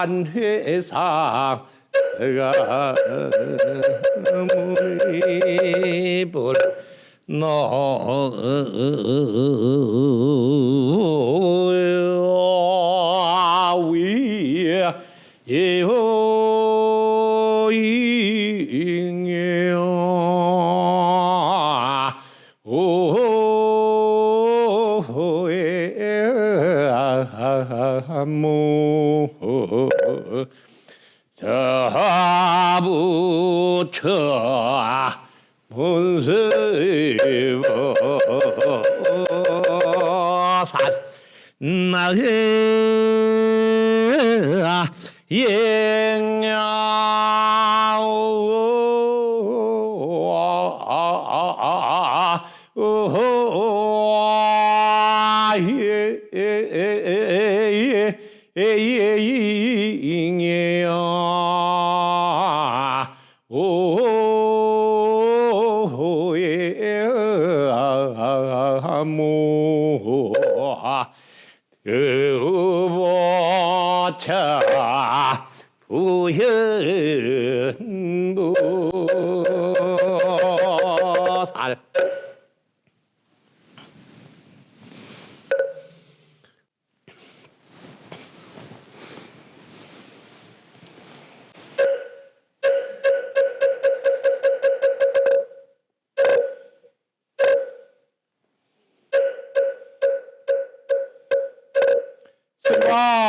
용산회상 무입을 너위에 예호잉여 오해무 자부처 문세보살 나의 여보차 부현보살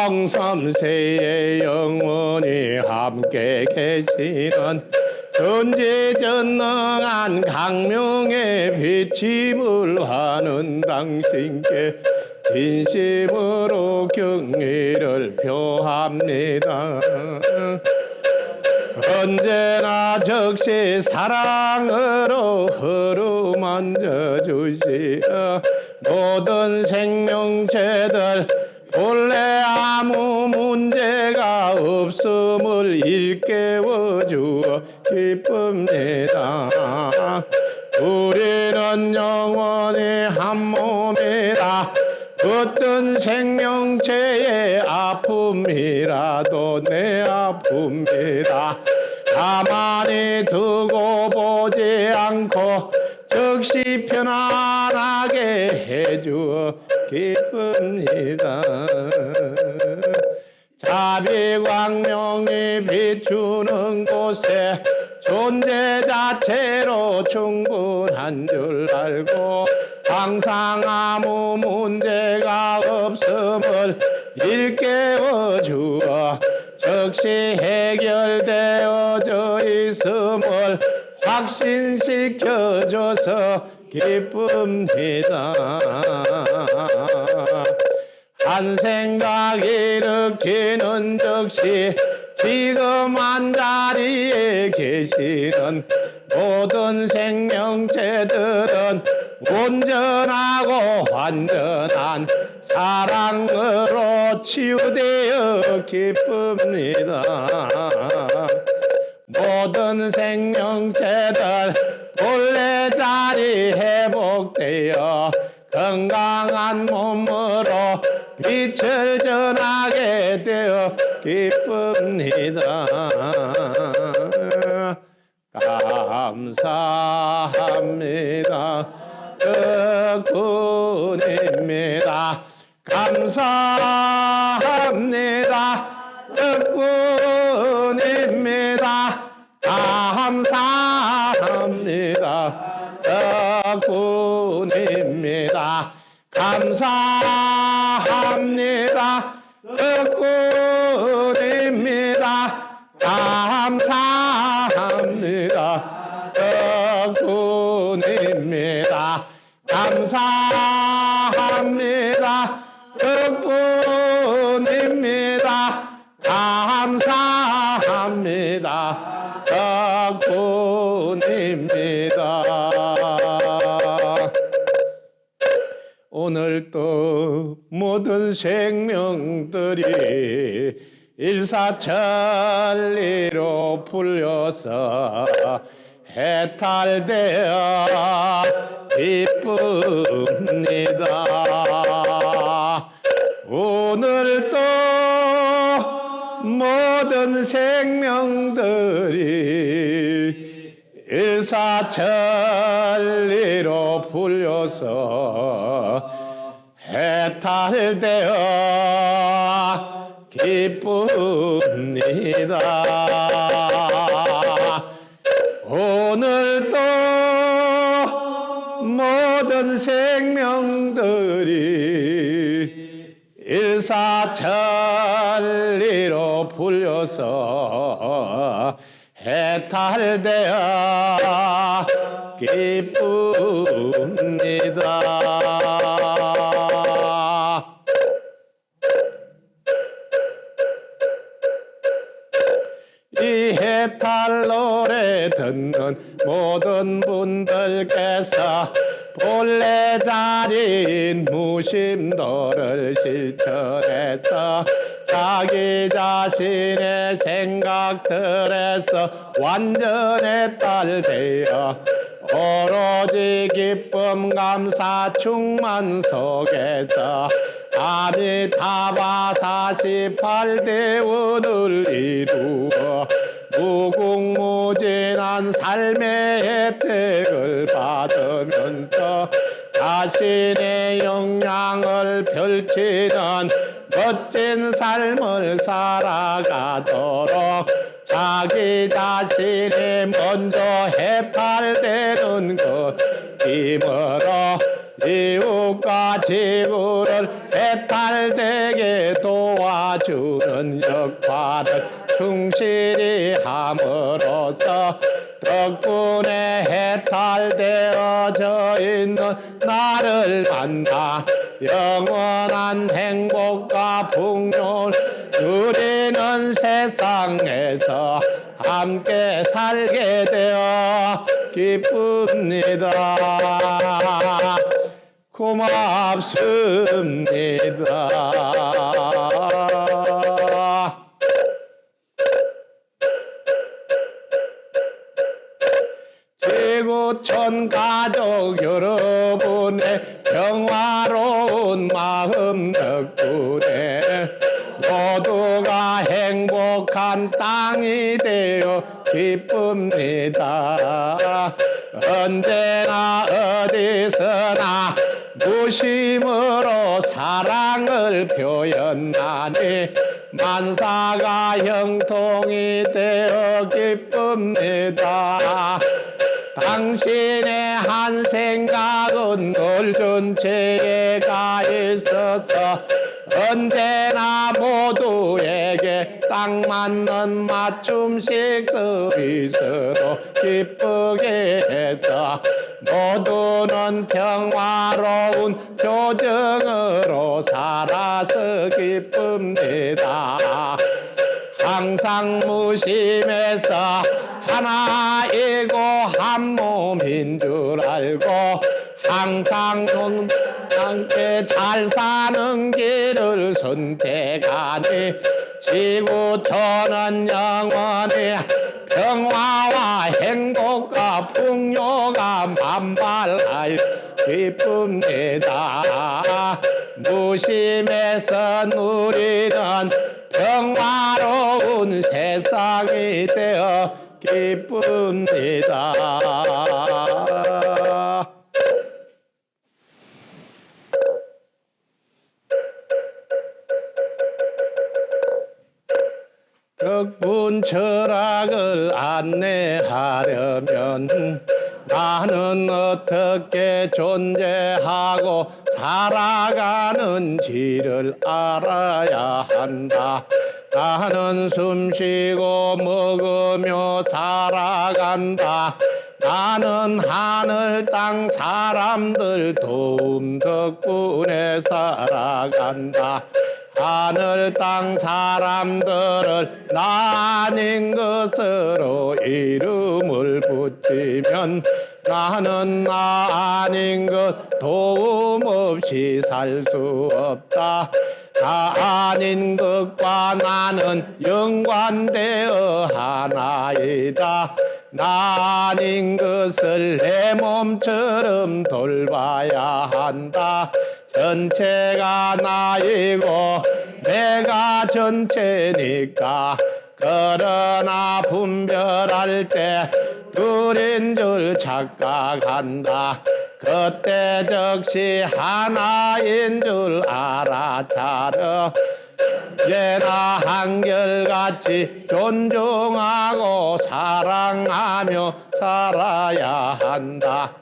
왕삼세에 영원히 함께 계시는 전지전능한 강명의 비침을 하는 당신께 진심으로 경의를 표합니다. 언제나 적시 사랑으로 흐름만져 주시어 모든 생명체들 본래 아무 문제가 없음을 일깨워 주어 기쁩니다. 우리는 영원히 한 몸이라 어떤 생명체의 아픔이라도 내 아픔이라 가만히 두고 보지 않고 즉시 편안하게 해주어 기쁩니다. 자비광명이 비추는 곳에 존재 자체로 충분한 줄 알고 항상 아무 문제가 없음을 일깨워 주어 즉시 해결되어져 있음을 확신시켜줘서 기쁩니다. 한 생각 일으키는 즉시 지금 한자리에 계시는 모든 생명체들은 온전하고 완전한 사랑으로 치유되어 기쁩니다. 모든 생명체들 본래 자리 회복되어 건강한 몸으로 빛을 전하게 되어 기쁩니다. 감사합니다. 덕분입니다. 감사합니다. 덕분입니다. 감사합니다. 덕분입니다. 감사합니다. 덕분입니다. 감사합니다. 덕분입니다. 감사합니다. 덕분입니다. 감사합니다. 모든 생명들이 일사천리로 풀려서 해탈되어 기쁩니다. 오늘도 모든 생명들이 일사천리로 풀려서 해탈되어 기쁩니다. 오늘도 모든 생명들이 일사천리로 풀려서 해탈되어 기쁩니다. 이 해탈 노래 듣는 모든 분들께서 본래 자리인 무심도를 실천해서 자기 자신의 생각들에서 완전 해탈되어 오로지 기쁨 감사 충만 속에서 아미타바 48대운을 이루어 무궁무진한 삶의 혜택을 받으면서 자신의 역량을 펼치는 멋진 삶을 살아가도록 자기 자신이 먼저 해탈되는 것 힘으로 이웃과 지구를 해탈되게 도와주는 역할을 충실히 함으로써 덕분에 해탈되어져 있는 나를 만나 영원한 행복과 풍요를 누리는 세상에서 함께 살게 되어 기쁩니다. 고맙습니다. 지구촌 가족 여러분의 평화로운 마음 덕분에 모두가 행복한 땅이 되어 기쁩니다. 언제나 어디서나 무심으로 사랑을 표현하니 만사가 형통이 되어 기쁩니다. 당신의 한 생각은 늘 전체에 가 있어서 언제나 모두에게 딱 맞는 맞춤식 서비스로 기쁘게 해서 모두는 평화로운 표정으로 살아서 기쁩니다. 항상 무심해서 하나이고 한 몸인 줄 알고 항상 함께 잘 사는 길을 선택하니 지구촌은 영원히 평화와 행복과 풍요가 만발하여 기쁩니다. 무심해서 누리는 평화로운 세상이 되어 기쁩니다. 덕분 철학을 안내하려면 나는 어떻게 존재하고 살아가는지를 알아야 한다. 나는 숨쉬고 먹으며 살아간다. 나는 하늘 땅 사람들 도움 덕분에 살아간다. 하늘 땅 사람들을 나 아닌 것으로 이름을 붙이면 나는 나 아닌 것 도움 없이 살 수 없다. 나 아닌 것과 나는 연관되어 하나이다. 나 아닌 것을 내 몸처럼 돌봐야 한다. 전체가 나이고 내가 전체니까. 그러나 분별할 때 둘인 줄 착각한다. 그때 즉시 하나인 줄 알아차려. 예나 한결같이 존중하고 사랑하며 살아야 한다.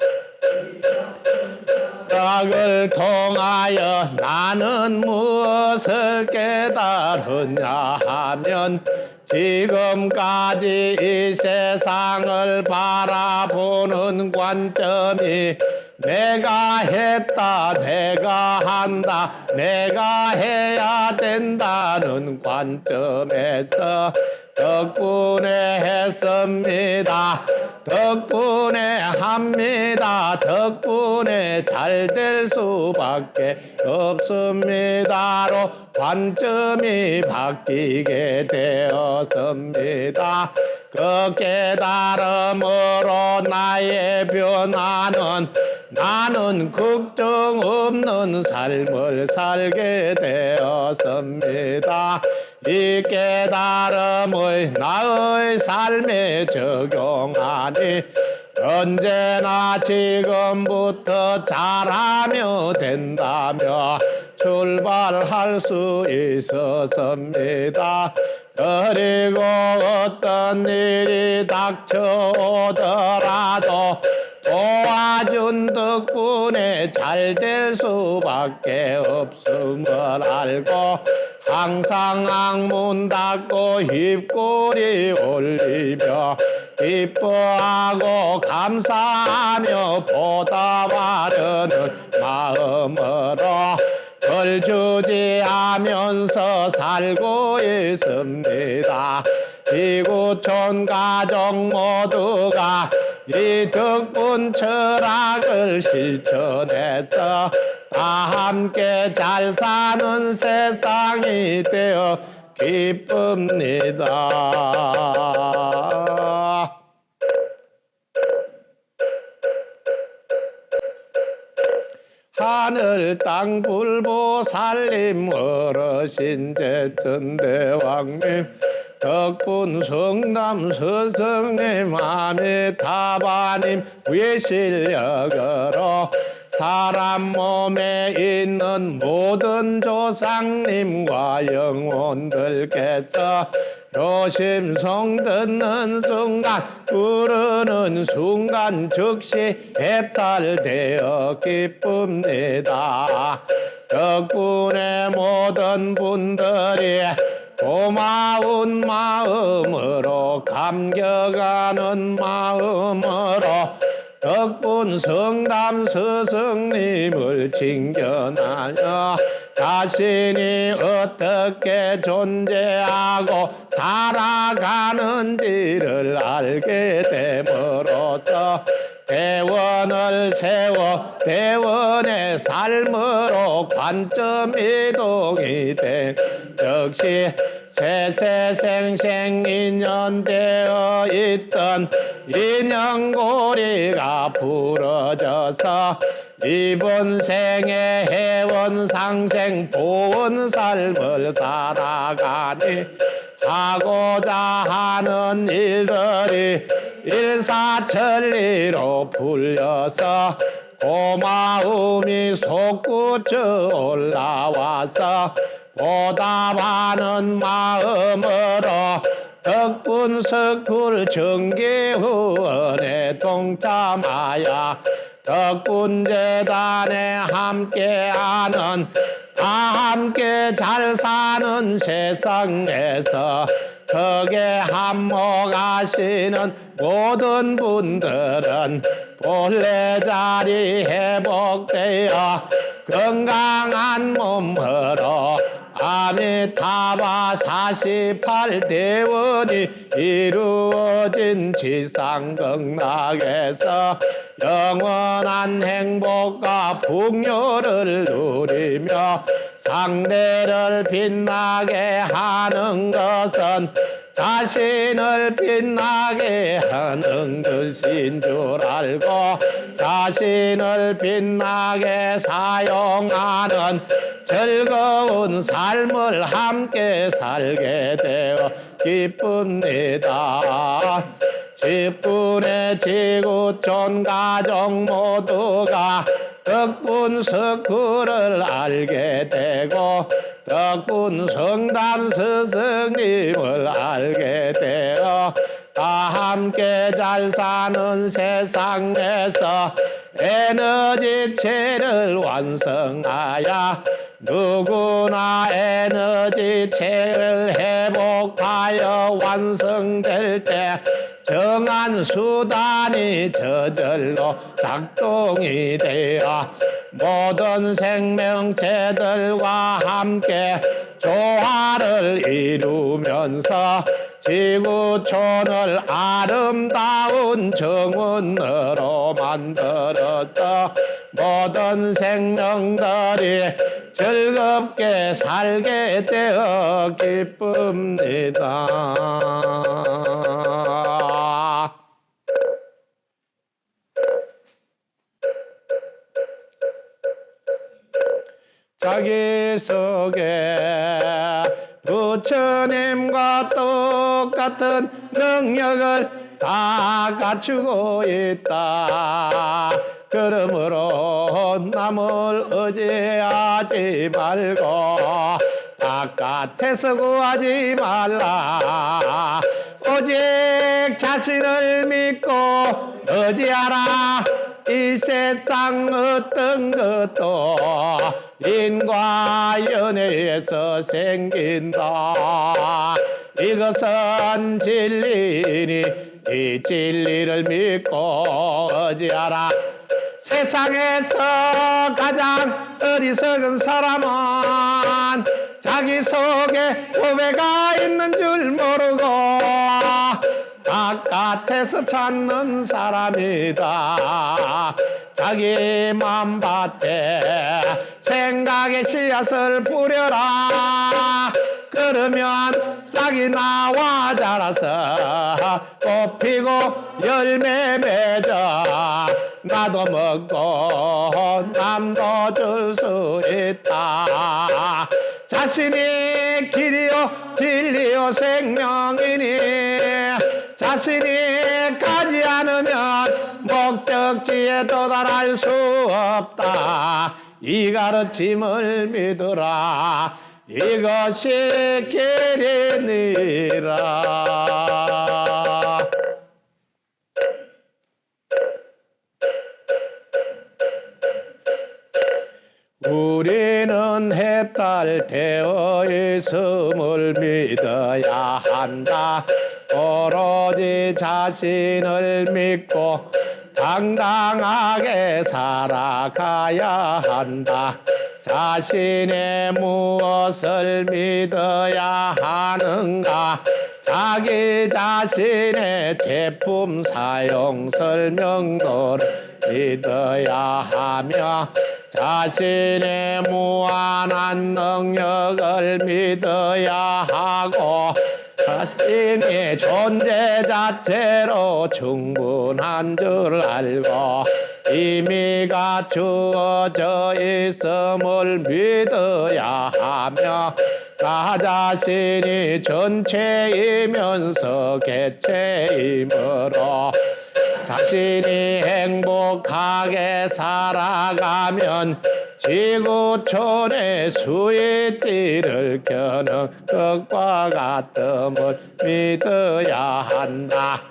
락을 통하여 나는 무엇을 깨달으냐 하면 지금까지 이 세상을 바라보는 관점이 내가 했다, 내가 한다, 내가 해야 된다는 관점에서 덕분에 했습니다. 덕분에 합니다. 덕분에 잘 될 수밖에 없습니다로 관점이 바뀌게 되었습니다. 그 깨달음으로 나의 변화는 나는 걱정 없는 삶을 살게 되었습니다. 이 깨달음의 나의 삶에 적용하니 언제나 지금부터 잘하며 된다며 출발할 수 있었습니다. 그리고 어떤 일이 닥쳐오더라도 도와준 덕분에 잘 될 수밖에 없음을 알고 항상 악문 닫고 입꼬리 올리며 기뻐하고 감사하며 보답하려는 마음으로 걸주지하면서 살고 있습니다. 지구촌 가족 모두가 이 덕분 철학을 실천해서 다 함께 잘 사는 세상이 되어 기쁩니다. 하늘 땅 불보살님 어르신 제천대왕님 덕분 성남 스승님 아미타바님 위실력으로 사람 몸에 있는 모든 조상님과 영혼들께서 요심성 듣는 순간 부르는 순간 즉시 해탈되어 기쁩니다. 덕분에 모든 분들이 고마운 마음으로 감격하는 마음으로 덕분 성담 스승님을 칭견하여 자신이 어떻게 존재하고 살아가는지를 알게 됨으로써 대원을 세워 대원의 삶으로 관점 이동이 된 역시 세세생생 인연되어 있던 인연고리가 부러져서 이번 생에 해원상생 보은 삶을 살아가니 하고자 하는 일들이 일사천리로 풀려서 고마움이 솟구쳐 올라와서 보답하는 마음으로 덕분 석굴 정기후원에 동참하여 덕분 재단에 함께하는 다 함께 잘 사는 세상에서 거기에 한몫하시는 모든 분들은 본래 자리 회복되어 건강한 몸으로 아미타바 48대원이 이루어진 지상극락에서 영원한 행복과 풍요를 누리며 상대를 빛나게 하는 것은 자신을 빛나게 하는 것인 줄 알고 자신을 빛나게 사용하는 즐거운 삶을 함께 살게 되어 기쁩니다. 직분의 지구촌 가족 모두가 덕분 석구를 알게 되고 덕분 성담 스승님을 알게 되어 다 함께 잘 사는 세상에서 에너지체를 완성하여 누구나 에너지체를 회복하여 완성될 때 정한 수단이 저절로 작동이 되어 모든 생명체들과 함께 조화를 이루면서 지구촌을 아름다운 정원으로 만들어서 모든 생명들이 즐겁게 살게 되어 기쁩니다. 자기 속에 부처님과 똑같은 능력을 다 갖추고 있다. 그러므로 남을 의지하지 말고 바깥에서 구하지 말라. 오직 자신을 믿고 의지하라. 이 세상 어떤 것도 인과 연애에서 생긴다. 이것은 진리니 이 진리를 믿고 의지하라. 세상에서 가장 어리석은 사람은 자기 속에 후회가 있는 줄 모르고 바깥에서 찾는 사람이다. 자기 맘밭에 생각의 씨앗을 뿌려라. 그러면 싹이 나와 자라서 꽃 피고 열매 맺어 나도 먹고 남도 줄 수 있다. 자신이 길이요 진리요 생명이니 자신이 가지 않으면 목적지에 도달할 수 없다. 이 가르침을 믿으라. 이것이 길이니라. 우리는 해탈 되어 있음을 믿어야 한다. 오로지 자신을 믿고 당당하게 살아가야 한다. 자신의 무엇을 믿어야 하는가? 자기 자신의 제품 사용 설명도를 믿어야 하며 자신의 무한한 능력을 믿어야 하고 자신의 존재 자체로 충분한 줄 알고 이미 갖추어져 있음을 믿어야 하며 나 자신이 전체이면서 개체이므로 자신이 행복하게 살아가면 지구촌의 스위치를 켜는 것과 같음을 믿어야 한다.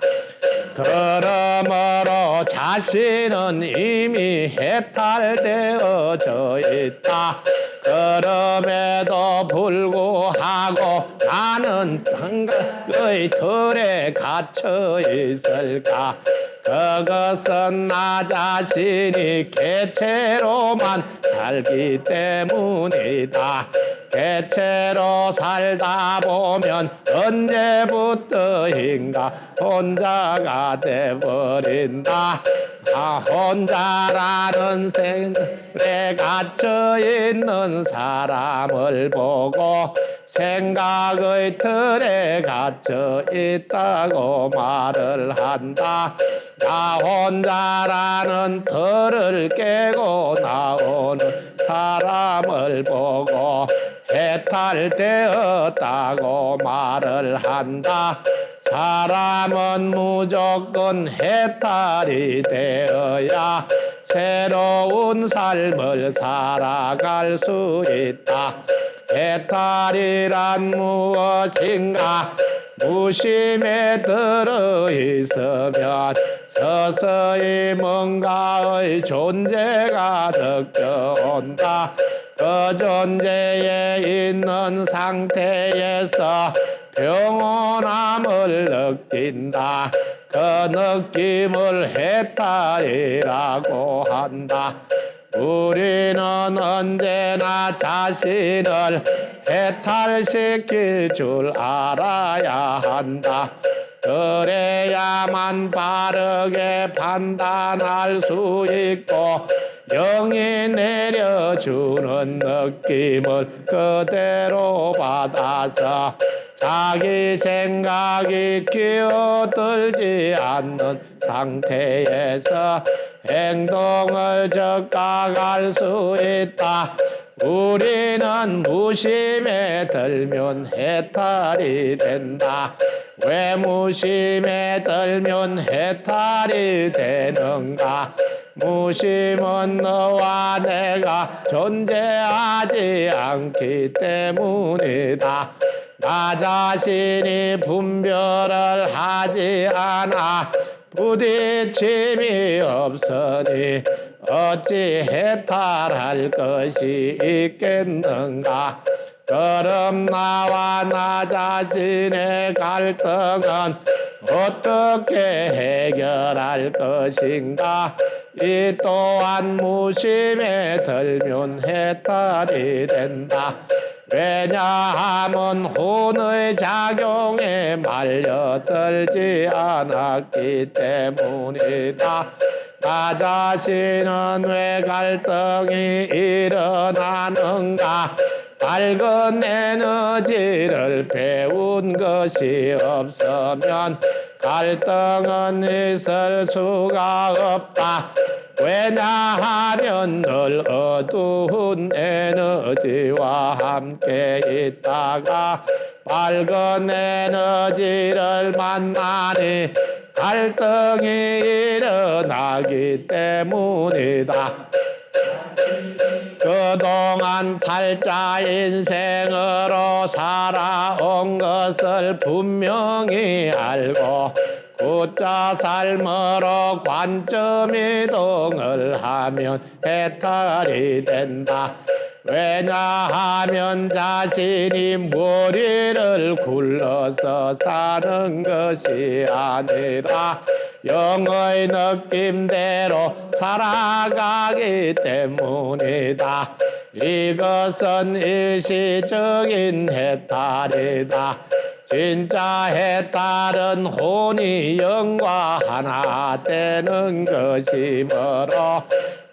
그러므로 자신은 이미 해탈되어져 있다. 그럼에도 불구하고 나는 한가의 틀에 갇혀 있을까? 그것은 나 자신이 개체로만 살기 때문이다. 대체로 살다 보면 언제부터인가 혼자가 돼버린다. 혼자라는 생각에 갇혀있는 사람을 보고 생각의 틀에 갇혀 있다고 말을 한다. 나 혼자라는 틀을 깨고 나오는 사람을 보고 해탈되었다고 말을 한다. 사람은 무조건 해탈이 되어야 새로운 삶을 살아갈 수 있다. 해탈이란 무엇인가? 무심에 들어 있으면 서서히 뭔가의 존재가 느껴온다. 그 존재에 있는 상태에서 평온함을 느낀다. 그 느낌을 해탈이라고 한다. 우리는 언제나 자신을 해탈시킬 줄 알아야 한다. 그래야만 바르게 판단할 수 있고 영이 내려주는 느낌을 그대로 받아서 자기 생각이 끼어들지 않는 상태에서 행동을 적각할 수 있다. 우리는 무심에 들면 해탈이 된다. 왜 무심에 들면 해탈이 되는가? 무심은 너와 내가 존재하지 않기 때문이다. 나 자신이 분별을 하지 않아 부딪힘이 없으니 어찌 해탈할 것이 있겠는가? 그럼 나와 나 자신의 갈등은 어떻게 해결할 것인가? 이 또한 무심에 들면 해탈이 된다. 왜냐하면 혼의 작용에 말려들지 않았기 때문이다. 나 자신은 왜 갈등이 일어나는가? 밝은 에너지를 배운 것이 없으면 갈등은 있을 수가 없다. 왜냐하면 늘 어두운 에너지와 함께 있다가 밝은 에너지를 만나니 갈등이 일어나기 때문이다. 그동안 팔자 인생으로 살아온 것을 분명히 알고 굳자 삶으로 관점 이동을 하면 해탈이 된다. 왜냐하면 자신이 머리를 굴러서 사는 것이 아니라 영의 느낌대로 살아가기 때문이다. 이것은 일시적인 해탈이다. 진짜 해탈은 혼이 영과 하나 되는 것이 뭐로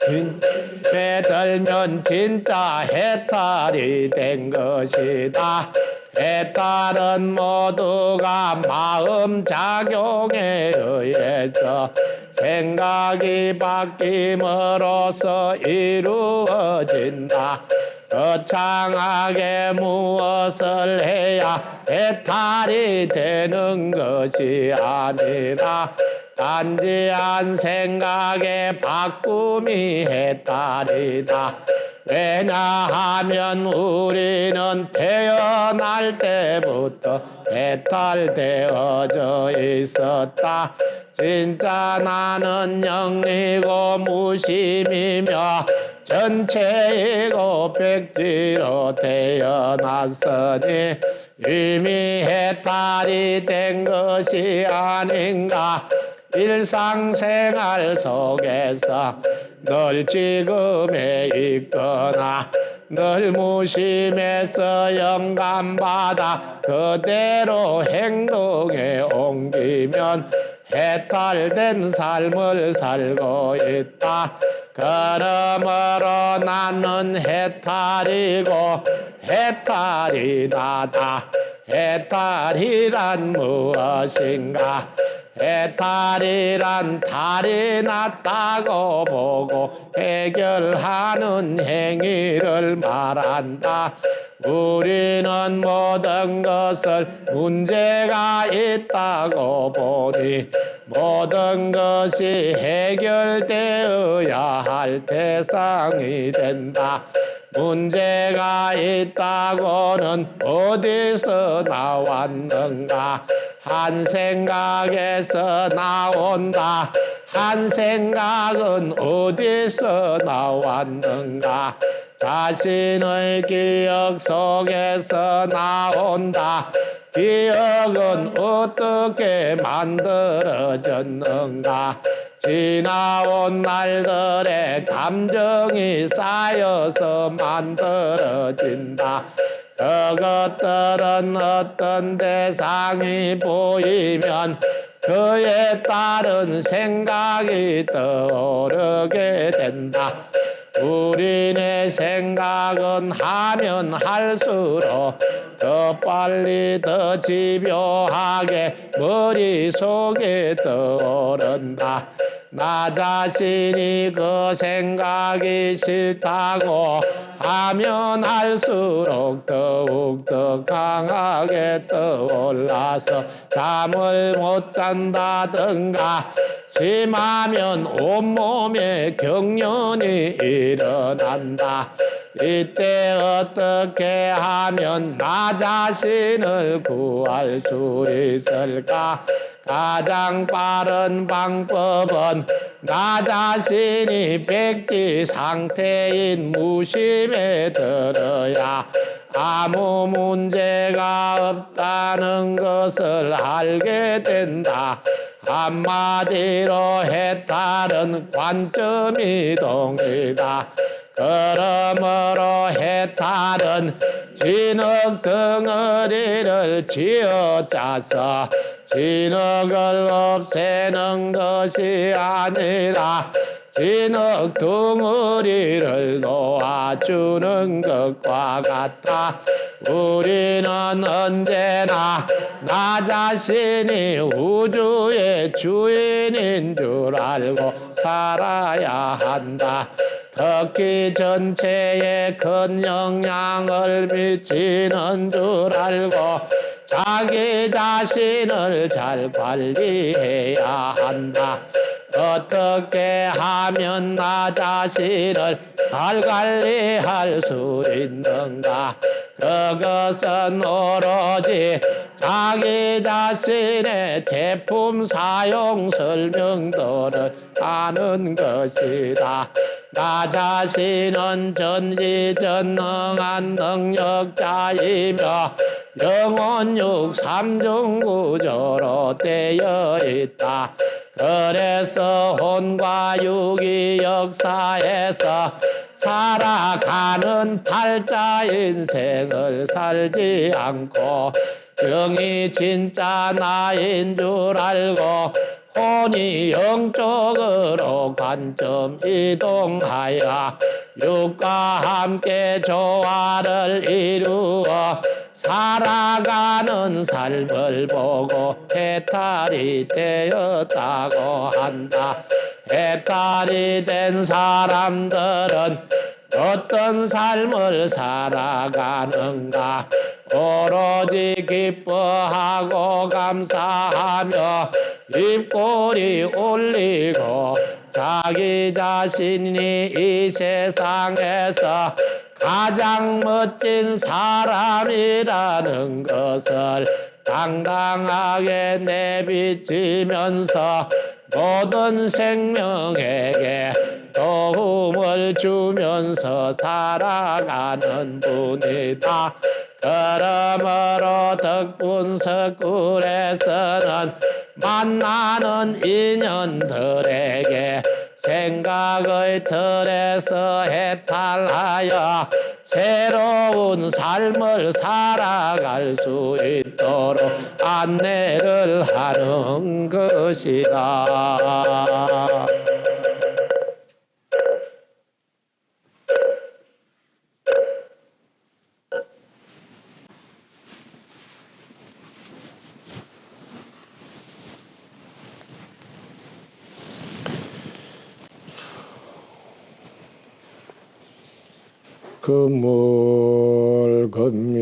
힘에 들면 진짜 해탈이 된 것이다. 해탈은 모두가 마음 작용에 의해서 생각이 바뀜으로써 이루어진다. 거창하게 무엇을 해야 해탈이 되는 것이 아니라 단지 한 생각의 바꿈이 해탈이다. 왜냐하면 우리는 태어날 때부터 해탈되어져 있었다. 진짜 나는 영이고 무심이며 전체이고 백지로 태어났으니 이미 해탈이 된 것이 아닌가. 일상생활 속에서 늘 지금에 있거나 늘 무심해서 영감받아 그대로 행동에 옮기면 해탈된 삶을 살고 있다. 그러므로 나는 해탈이고 해탈이 나다. 해탈이란 무엇인가? 해탈이란 달이 났다고 보고 해결하는 행위를 말한다. 우리는 모든 것을 문제가 있다고 보니 모든 것이 해결되어야 할 대상이 된다. 문제가 있다고는 어디서 나왔는가? 한 생각에서 나온다. 한 생각은 어디서 나왔는가? 자신의 기억 속에서 나온다. 기억은 어떻게 만들어졌는가? 지나온 날들의 감정이 쌓여서 만들어진다. 그것들은 어떤 대상이 보이면 그에 따른 생각이 떠오르게 된다. 우리네 생각은 하면 할수록 더 빨리 더 집요하게 머릿속에 떠오른다. 나 자신이 그 생각이 싫다고 하면 할수록 더욱더 강하게 떠올라서 잠을 못 잔다든가 심하면 온몸에 경련이 일어난다. 이때 어떻게 하면 나 자신을 구할 수 있을까? 가장 빠른 방법은 나 자신이 백지 상태인 무심에 들어야 아무 문제가 없다는 것을 알게 된다. 한마디로 해탈은 관점 이동이다. 그러므로 해탈은 진흙 덩어리를 쥐어짜서 진흙을 없애는 것이 아니라 진흙 덩어리를 놓아주는 것과 같아. 우리는 언제나 나 자신이 우주의 주인인 줄 알고 살아야 한다. 특히 전체에 큰 영향을 미치는 줄 알고 자기 자신을 잘 관리해야 한다. 어떻게 하면 나 자신을 잘 관리할 수 있는가? 그것은 오로지 자기 자신의 제품 사용 설명들을 아는 것이다. 나 자신은 전지전능한 능력자이며 영원육 삼중구조로 되어 있다. 그래서 혼과 육이 역사에서 살아가는 팔자 인생을 살지 않고 영이 진짜 나인 줄 알고 혼이 영적으로 관점 이동하여 육과 함께 조화를 이루어 살아가는 삶을 보고 해탈이 되었다고 한다. 해탈이 된 사람들은 어떤 삶을 살아가는가? 오로지 기뻐하고 감사하며 입꼬리 올리고 자기 자신이 이 세상에서 가장 멋진 사람이라는 것을 당당하게 내비치면서 모든 생명에게 도움을 주면서 살아가는 분이다. 그러므로 덕분석굴에서는 만나는 인연들에게 생각의 틀에서 해탈하여 새로운 삶을 살아갈 수 있도록 안내를 하는 것이다. 금물 금밀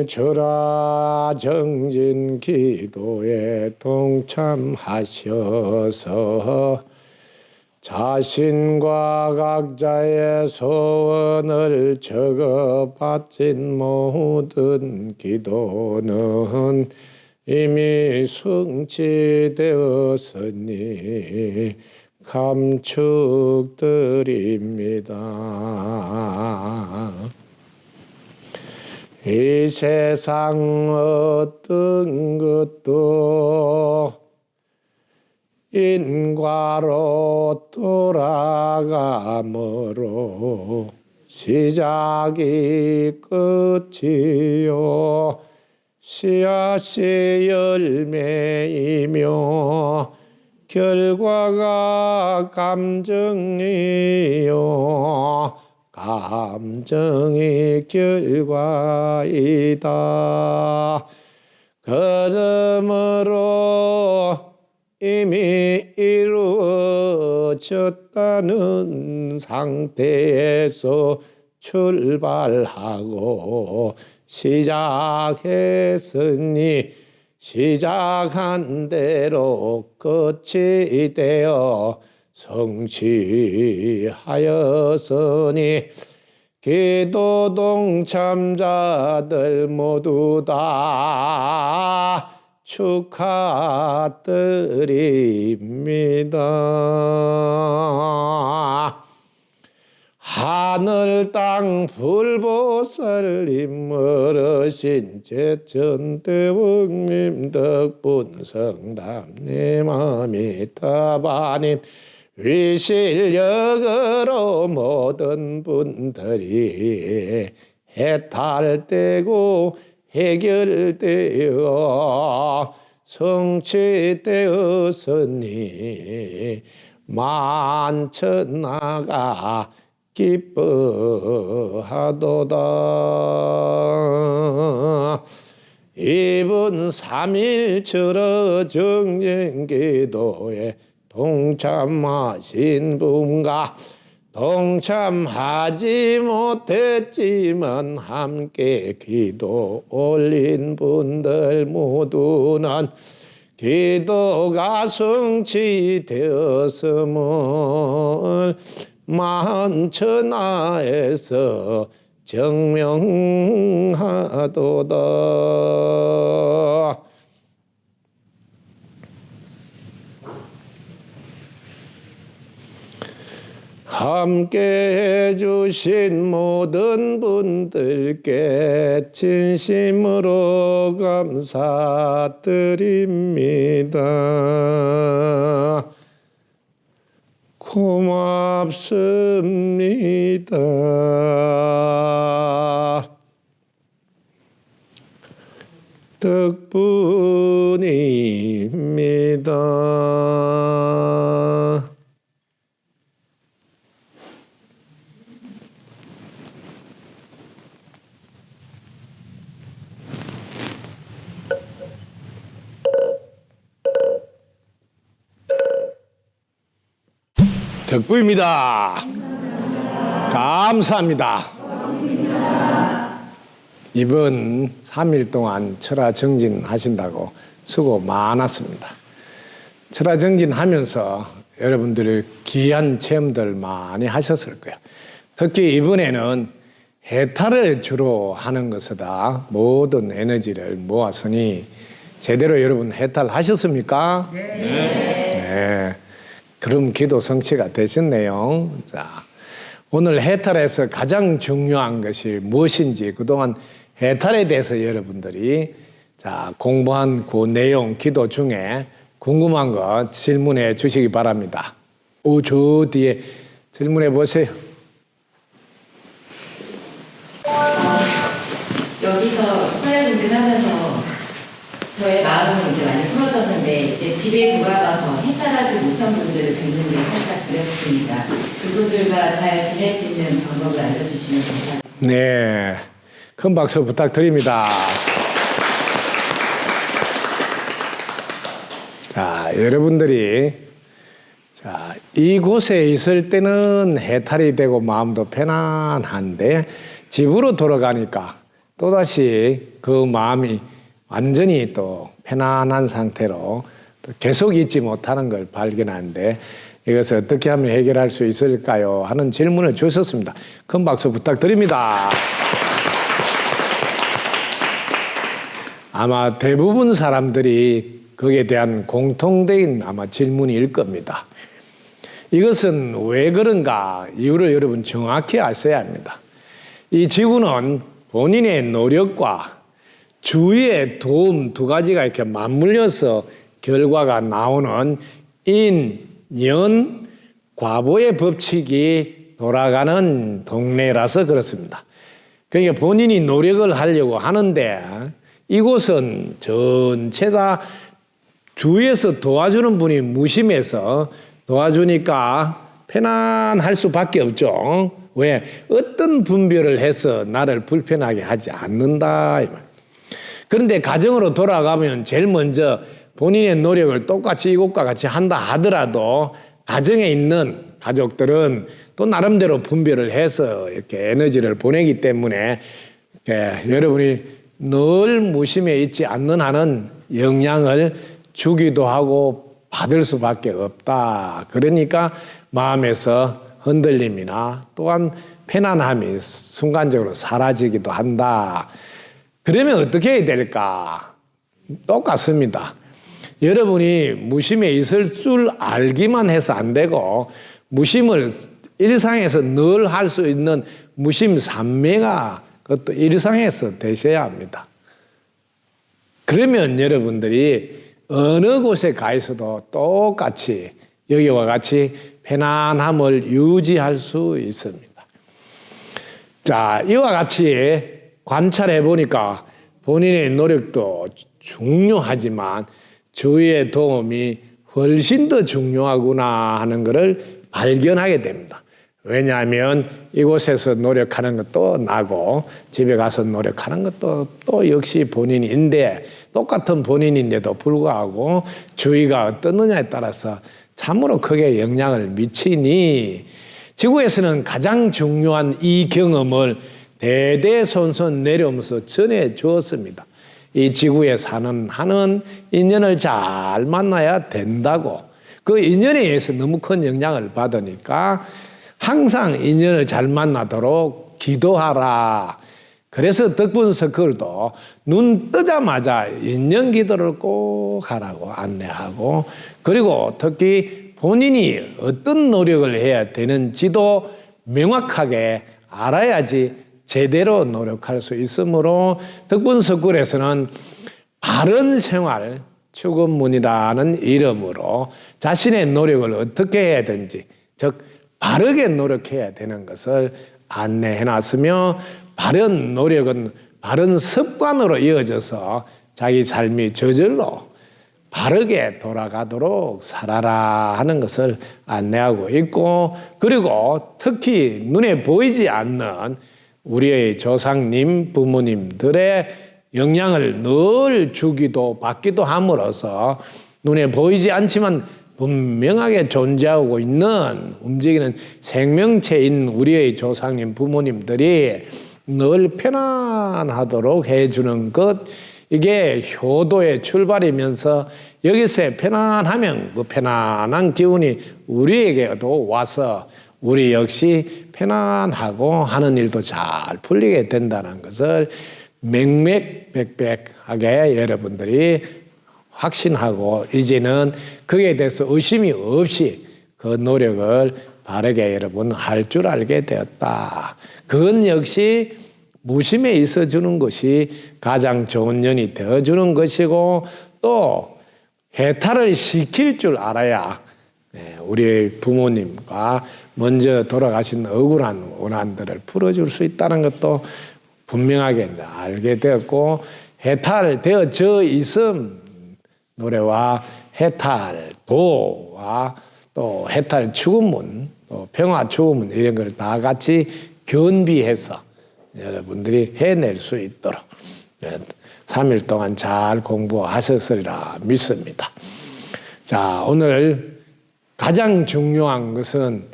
삼일절하 정진 기도에 동참하셔서 자신과 각자의 소원을 적어 바친 모든 기도는 이미 성취되었으니 감축드립니다. 이 세상 어떤 것도 인과로 돌아가므로 시작이 끝이요 씨앗이 열매이며 결과가 감정이요 감정이 결과이다. 그러므로 이미 이루어졌다는 상태에서 출발하고 시작했으니 시작한 대로 끝이 되어 성취하였으니 기도 동참자들 모두 다 축하드립니다. 하늘 땅 불보살님 어르신 제천대왕님 덕분 성담님 아미타바님 위실력으로 모든 분들이 해탈되고 해결되어 성취되었으니 만천하가 기뻐하도다. 이번 3.1절어 정진기도에 동참하신 분과 동참하지 못했지만 함께 기도 올린 분들 모두는 기도가 성취되었음을 만천하에서 증명하도다. 함께 해주신 모든 분들께 진심으로 감사드립니다. 고맙습니다. 덕분입니다. 덕구입니다. 감사합니다. 이번 3일 동안 철화 정진하신다고 수고 많았습니다. 철화 정진하면서 여러분들이 귀한 체험들 많이 하셨을 거예요. 특히 이번에는 해탈을 주로 하는 것이다. 모든 에너지를 모았으니 제대로 여러분 해탈하셨습니까? 네. 그럼 기도 성취가 되셨네요. 자, 오늘 해탈에서 가장 중요한 것이 무엇인지 그동안 해탈에 대해서 여러분들이 자, 공부한 그 내용 기도 중에 궁금한 거 질문해 주시기 바랍니다. 저 뒤에 질문해 보세요. 여기서 서양인들 하면서 저의 마음은 이제 많이 풀어졌는데 이제 집에 돌아가서 해탈하지 못한 분들을 뵙는 게 살짝 두렵습니다. 그분들과 잘 지낼 수 있는 방법을 알려주시면 감사합니다. 네, 큰 박수 부탁드립니다. 자, 여러분들이 이곳에 있을 때는 해탈이 되고 마음도 편안한데 집으로 돌아가니까 또다시 그 마음이 완전히 또 편안한 상태로 또 계속 있지 못하는 걸 발견하는데 이것을 어떻게 하면 해결할 수 있을까요? 하는 질문을 주셨습니다. 큰 박수 부탁드립니다. 아마 대부분 사람들이 거기에 대한 공통된 아마 질문일 겁니다. 이것은 왜 그런가 이유를 여러분 정확히 아셔야 합니다. 이 지구는 본인의 노력과 주위의 도움 두 가지가 이렇게 맞물려서 결과가 나오는 인, 과보의 법칙이 돌아가는 동네라서 그렇습니다. 그러니까 본인이 노력을 하려고 하는데 이곳은 전체 다 주위에서 도와주는 분이 무심해서 도와주니까 편안할 수밖에 없죠. 왜? 어떤 분별을 해서 나를 불편하게 하지 않는다. 그런데 가정으로 돌아가면 제일 먼저 본인의 노력을 똑같이 이곳과 같이 한다 하더라도 가정에 있는 가족들은 또 나름대로 분별을 해서 이렇게 에너지를 보내기 때문에 이렇게 여러분이 늘 무심해 있지 않는 한은 영향을 주기도 하고 받을 수밖에 없다. 그러니까 마음에서 흔들림이나 또한 편안함이 순간적으로 사라지기도 한다. 그러면 어떻게 해야 될까? 똑같습니다. 여러분이 무심에 있을 줄 알기만 해서 안 되고 무심을 일상에서 늘 할 수 있는 무심 삼매가 그것도 일상에서 되셔야 합니다. 그러면 여러분들이 어느 곳에 가 있어도 똑같이 여기와 같이 편안함을 유지할 수 있습니다. 자, 이와 같이 관찰해 보니까 본인의 노력도 중요하지만 주위의 도움이 훨씬 더 중요하구나 하는 것을 발견하게 됩니다. 왜냐하면 이곳에서 노력하는 것도 나고 집에 가서 노력하는 것도 또 역시 본인인데 똑같은 본인인데도 불구하고 주위가 어떻느냐에 따라서 참으로 크게 영향을 미치니 지구에서는 가장 중요한 이 경험을 대대손손 내려오면서 전해 주었습니다. 이 지구에 사는 한은 인연을 잘 만나야 된다고 그 인연에 의해서 너무 큰 영향을 받으니까 항상 인연을 잘 만나도록 기도하라. 그래서 덕분서클도 눈 뜨자마자 인연 기도를 꼭 하라고 안내하고 그리고 특히 본인이 어떤 노력을 해야 되는지도 명확하게 알아야지 제대로 노력할 수 있으므로 덕분서클에서는 바른 생활 추구문이라는 이름으로 자신의 노력을 어떻게 해야 되는지 즉 바르게 노력해야 되는 것을 안내해 놨으며 바른 노력은 바른 습관으로 이어져서 자기 삶이 저절로 바르게 돌아가도록 살아라 하는 것을 안내하고 있고 그리고 특히 눈에 보이지 않는 우리의 조상님, 부모님들의 영향을 늘 주기도 받기도 함으로써 눈에 보이지 않지만 분명하게 존재하고 있는 움직이는 생명체인 우리의 조상님, 부모님들이 늘 편안하도록 해주는 것 이게 효도의 출발이면서 여기서 편안하면 그 편안한 기운이 우리에게도 와서 우리 역시 편안하고 하는 일도 잘 풀리게 된다는 것을 맥맥백백하게 여러분들이 확신하고 이제는 거기에 대해서 의심이 없이 그 노력을 바르게 여러분 할 줄 알게 되었다. 그건 역시 무심에 있어주는 것이 가장 좋은 년이 되어주는 것이고 또 해탈을 시킬 줄 알아야 우리 부모님과 먼저 돌아가신 억울한 원한들을 풀어줄 수 있다는 것도 분명하게 이제 알게 되었고 해탈되어져 있음 노래와 해탈도와 또 해탈 추구문 또 평화 추구문 이런 걸 다 같이 겸비해서 여러분들이 해낼 수 있도록 3일 동안 잘 공부하셨으리라 믿습니다. 자, 오늘 가장 중요한 것은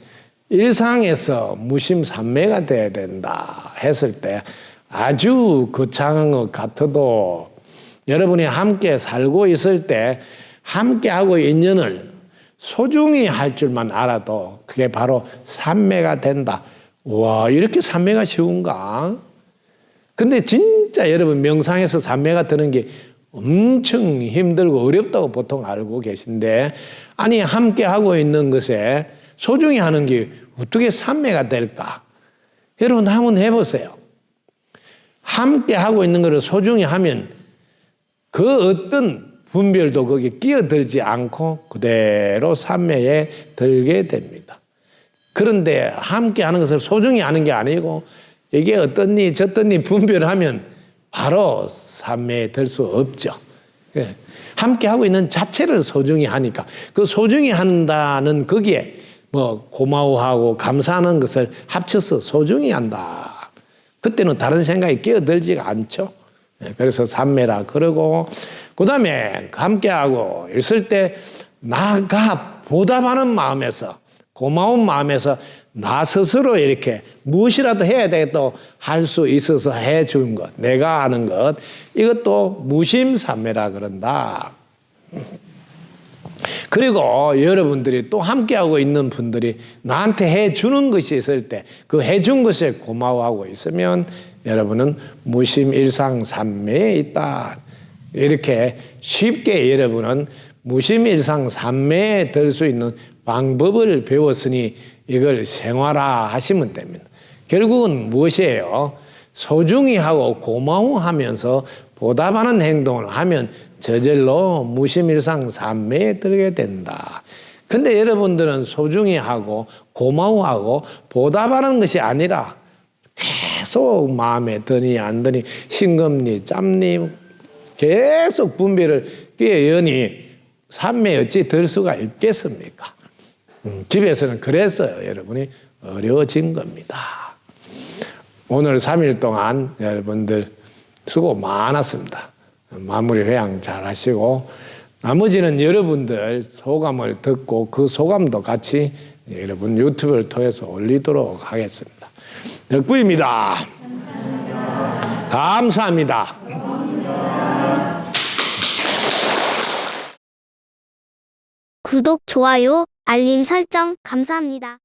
일상에서 무심산매가 돼야 된다 했을 때 아주 거창한 것 같아도 여러분이 함께 살고 있을 때 함께하고 인연을 소중히 할 줄만 알아도 그게 바로 산매가 된다. 와, 이렇게 산매가 쉬운가? 근데 진짜 여러분 명상에서 산매가 드는 게 엄청 힘들고 어렵다고 보통 알고 계신데 아니 함께하고 있는 것에 소중히 하는 게 어떻게 산매가 될까? 여러분 한번 해보세요. 함께하고 있는 것을 소중히 하면 그 어떤 분별도 거기에 끼어들지 않고 그대로 산매에 들게 됩니다. 그런데 함께하는 것을 소중히 하는 게 아니고 이게 어떻니 저떻니 분별하면 바로 산매에 들 수 없죠. 함께하고 있는 자체를 소중히 하니까 그 소중히 한다는 거기에 뭐 고마워하고 감사하는 것을 합쳐서 소중히 한다. 그때는 다른 생각이 끼어들지가 않죠. 그래서 산매라 그러고 그다음에 함께하고 있을 때 나가 보답하는 마음에서 고마운 마음에서 나 스스로 이렇게 무엇이라도 해야 되겠다 할 수 있어서 해준 것 내가 아는 것 이것도 무심산매라 그런다. 그리고 여러분들이 또 함께하고 있는 분들이 나한테 해주는 것이 있을 때 그 해준 것에 고마워하고 있으면 여러분은 무심일상산매에 있다. 이렇게 쉽게 여러분은 무심일상산매에 들 수 있는 방법을 배웠으니 이걸 생활화하시면 됩니다. 결국은 무엇이에요? 소중히 하고 고마워하면서 보답하는 행동을 하면 저절로 무심일상산매에 들게 된다. 근데 여러분들은 소중히 하고 고마워하고 보답하는 것이 아니라 계속 마음에 드니 안 드니 싱겁니 짭니 계속 분별을 끼어여니 산매에 어찌 들 수가 있겠습니까? 집에서는 그래서 여러분이 어려워진 겁니다. 오늘 3일 동안 여러분들 수고 많았습니다. 마무리 회양 잘 하시고 나머지는 여러분들 소감을 듣고 그 소감도 같이 여러분 유튜브를 통해서 올리도록 하겠습니다. 덕구입니다. 감사합니다. 구독, 좋아요, 알림 설정 감사합니다.